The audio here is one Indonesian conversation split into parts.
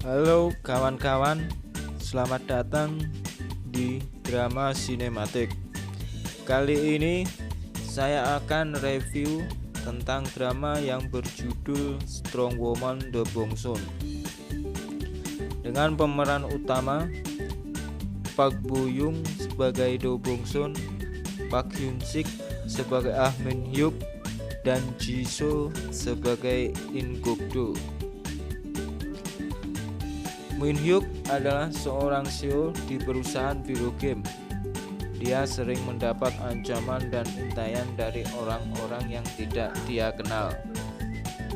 Halo kawan-kawan, selamat datang di Drama Sinematik. Kali ini saya akan review tentang drama yang berjudul Strong Woman The Bongsun dengan pemeran utama Park Bo Young sebagai Do Bongsun, Park Hyun Sik sebagai Ah Min Hyuk, dan Ji Soo sebagai In Gok Do. Min Hyuk adalah seorang CEO di perusahaan video game. Dia sering mendapat ancaman dan intayan dari orang-orang yang tidak dia kenal.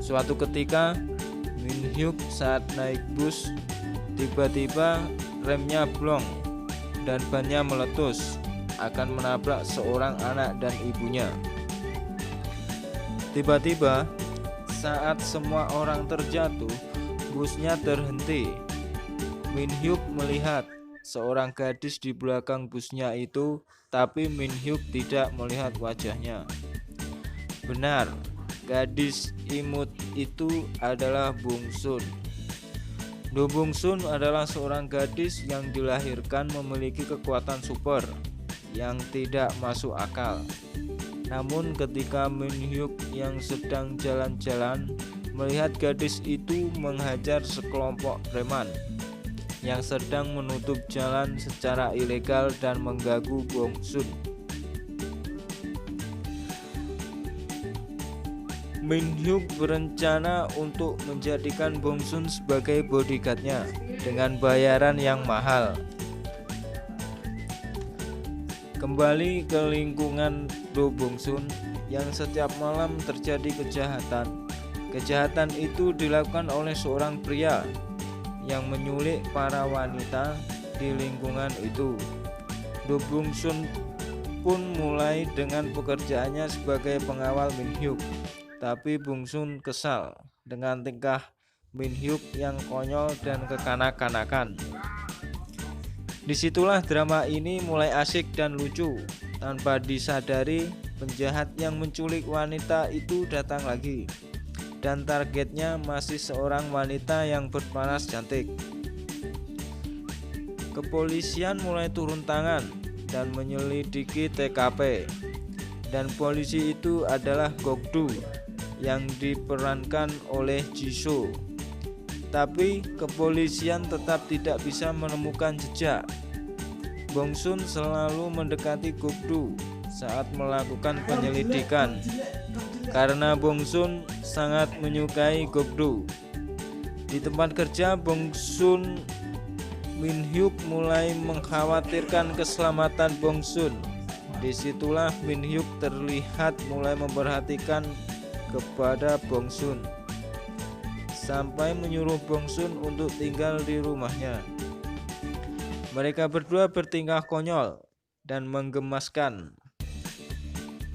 Suatu ketika, Min Hyuk saat naik bus, tiba-tiba remnya blong dan bannya meletus, akan menabrak seorang anak dan ibunya. Tiba-tiba, saat semua orang terjatuh, busnya terhenti. Min Hyuk melihat seorang gadis di belakang busnya itu, tapi Min Hyuk tidak melihat wajahnya. Benar, gadis imut itu adalah Bongsun. Do Bongsun adalah seorang gadis yang dilahirkan memiliki kekuatan super yang tidak masuk akal. Namun ketika Min Hyuk yang sedang jalan-jalan melihat gadis itu menghajar sekelompok preman yang sedang menutup jalan secara ilegal dan mengganggu Bongsun. Min Hyuk berencana untuk menjadikan Bongsun sebagai bodyguardnya dengan bayaran yang mahal. Kembali ke lingkungan Do Bongsun yang setiap malam terjadi kejahatan. Kejahatan itu dilakukan oleh seorang pria yang menyulik para wanita di lingkungan itu. Do Bongsun pun mulai dengan pekerjaannya sebagai pengawal Min Hyuk. Tapi Bongsun kesal dengan tingkah Min Hyuk yang konyol dan kekanak-kanakan. Disitulah drama ini mulai asik dan lucu. Tanpa disadari, penjahat yang menculik wanita itu datang lagi, dan targetnya masih seorang wanita yang berparas cantik. Kepolisian mulai turun tangan dan menyelidiki TKP, dan polisi itu adalah Gok Do yang diperankan oleh Ji Soo. Tapi kepolisian tetap tidak bisa menemukan jejak. Bongsun selalu mendekati Gok Do saat melakukan penyelidikan karena Bongsun sangat menyukai Gok Do. Di tempat kerja Bongsun, Min Hyuk mulai mengkhawatirkan keselamatan Bongsun. Disitulah Min Hyuk terlihat mulai memperhatikan kepada Bongsun sampai menyuruh Bongsun untuk tinggal di rumahnya. Mereka berdua bertingkah konyol dan menggemaskan.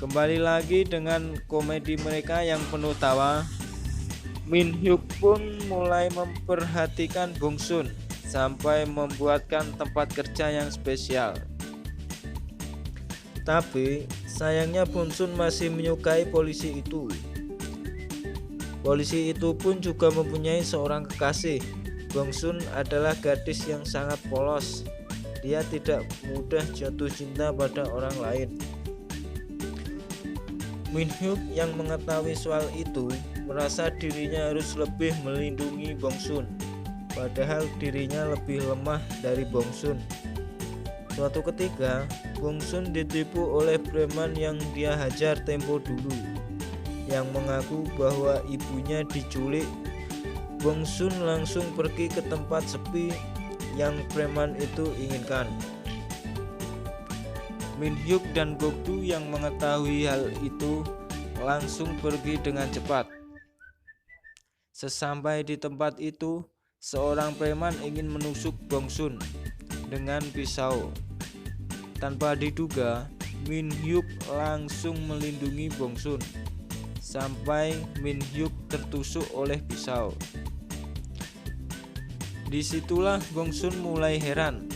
Kembali lagi dengan komedi mereka yang penuh tawa. Min Hyuk pun mulai memperhatikan Bongsun sampai membuatkan tempat kerja yang spesial. Tapi sayangnya Bongsun masih menyukai polisi itu. Polisi itu pun juga mempunyai seorang kekasih. Bongsun adalah gadis yang sangat polos. Dia tidak mudah jatuh cinta pada orang lain. Min Hyuk yang mengetahui soal itu merasa dirinya harus lebih melindungi Bongsun, padahal dirinya lebih lemah dari Bongsun. Suatu ketika, Bongsun ditipu oleh preman yang dia hajar tempo dulu, yang mengaku bahwa ibunya diculik. Bongsun langsung pergi ke tempat sepi yang preman itu inginkan. Min Hyuk dan Gok Do yang mengetahui hal itu langsung pergi dengan cepat. Sesampai di tempat itu, seorang preman ingin menusuk Bongsun dengan pisau. Tanpa diduga, Min Hyuk langsung melindungi Bongsun sampai Min Hyuk tertusuk oleh pisau. Disitulah Bongsun mulai heran,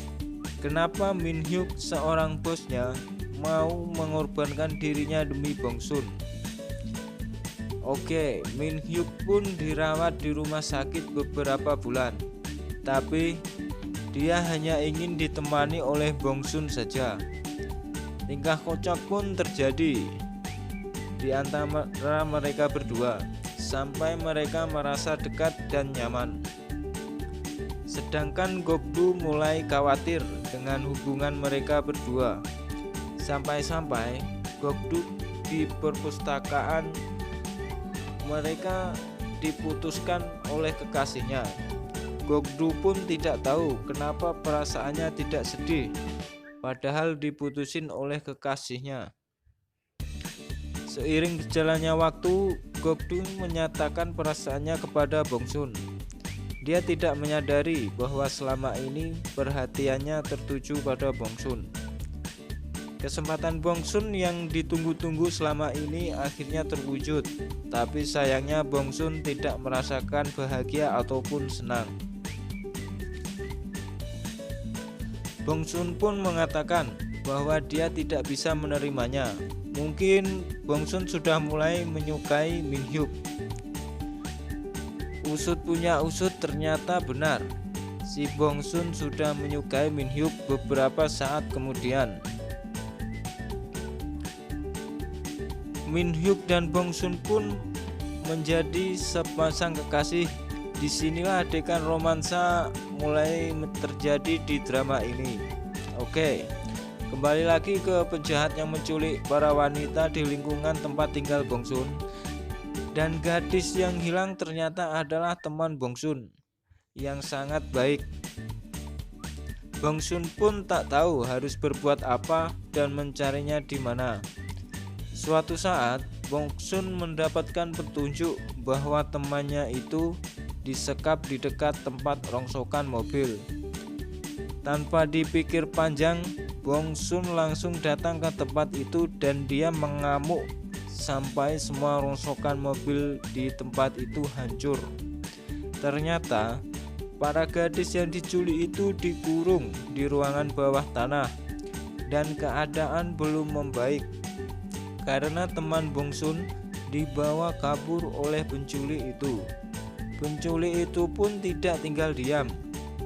kenapa Min Hyuk seorang bosnya mau mengorbankan dirinya demi Bongsun. Oke, Min Hyuk pun dirawat di rumah sakit beberapa bulan. tapi dia hanya ingin ditemani oleh Bongsun saja. Tingkah kocak pun terjadi di antara mereka berdua sampai mereka merasa dekat dan nyaman. Sedangkan Gokdu mulai khawatir dengan hubungan mereka berdua. Sampai-sampai Gokdu di perpustakaan mereka diputuskan oleh kekasihnya. Gokdu pun tidak tahu kenapa perasaannya tidak sedih, padahal diputusin oleh kekasihnya. Seiring berjalannya waktu, Gokdu menyatakan perasaannya kepada Bongsun. Dia tidak menyadari bahwa selama ini perhatiannya tertuju pada Bongsun. Kesempatan Bongsun yang ditunggu-tunggu selama ini akhirnya terwujud, tapi sayangnya Bongsun tidak merasakan bahagia ataupun senang. Bongsun pun mengatakan bahwa dia tidak bisa menerimanya. Mungkin Bongsun sudah mulai menyukai Minhyuk. Usut punya usut, ternyata benar. Si Bongsun sudah menyukai Minhyuk beberapa saat kemudian. Minhyuk dan Bongsun pun menjadi sepasang kekasih. Disinilah adegan romansa mulai terjadi di drama ini. Oke, kembali lagi ke penjahat yang menculik para wanita di lingkungan tempat tinggal Bongsun. Dan gadis yang hilang ternyata adalah teman Bongsun yang sangat baik. Bongsun pun tak tahu harus berbuat apa dan mencarinya di mana. Suatu saat Bongsun mendapatkan petunjuk bahwa temannya itu disekap di dekat tempat rongsokan mobil. Tanpa dipikir panjang, Bongsun langsung datang ke tempat itu dan dia mengamuk sampai semua rongsokan mobil di tempat itu hancur. Ternyata para gadis yang diculik itu dikurung di ruangan bawah tanah dan keadaan belum membaik karena teman Bongsun dibawa kabur oleh penculik itu. Penculik itu pun tidak tinggal diam.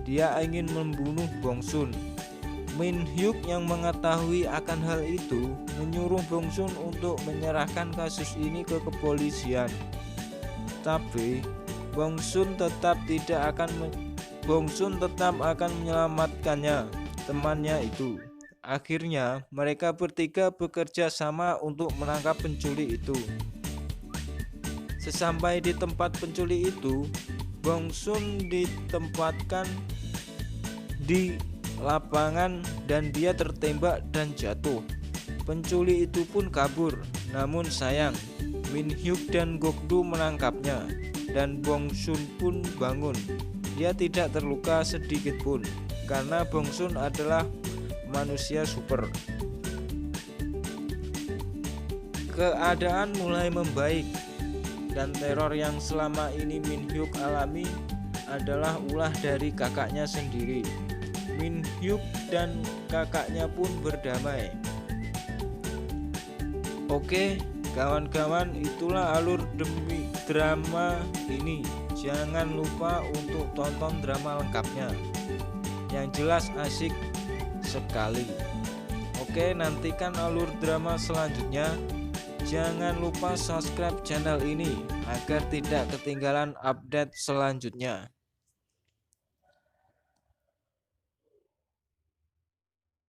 Dia ingin membunuh Bongsun. Minhyuk yang mengetahui akan hal itu menyuruh Bongsun untuk menyerahkan kasus ini ke kepolisian. Tapi Bongsun tetap akan menyelamatkannya, temannya itu. Akhirnya mereka bertiga bekerja sama untuk menangkap penculik itu. Sesampai di tempat penculik itu, Bongsun ditempatkan di lapangan dan dia tertembak dan jatuh. Penculik itu pun kabur, namun sayang Minhyuk dan Gokdu menangkapnya dan Bongsun pun bangun. Dia tidak terluka sedikit pun karena Bongsun adalah manusia super. Keadaan mulai membaik dan teror yang selama ini Minhyuk alami adalah ulah dari kakaknya sendiri. Minhyuk dan kakaknya pun berdamai. Oke, kawan-kawan, itulah alur demi drama ini. Jangan lupa untuk tonton drama lengkapnya. Yang jelas asik sekali. Oke, nantikan alur drama selanjutnya. Jangan lupa subscribe channel ini agar tidak ketinggalan update selanjutnya.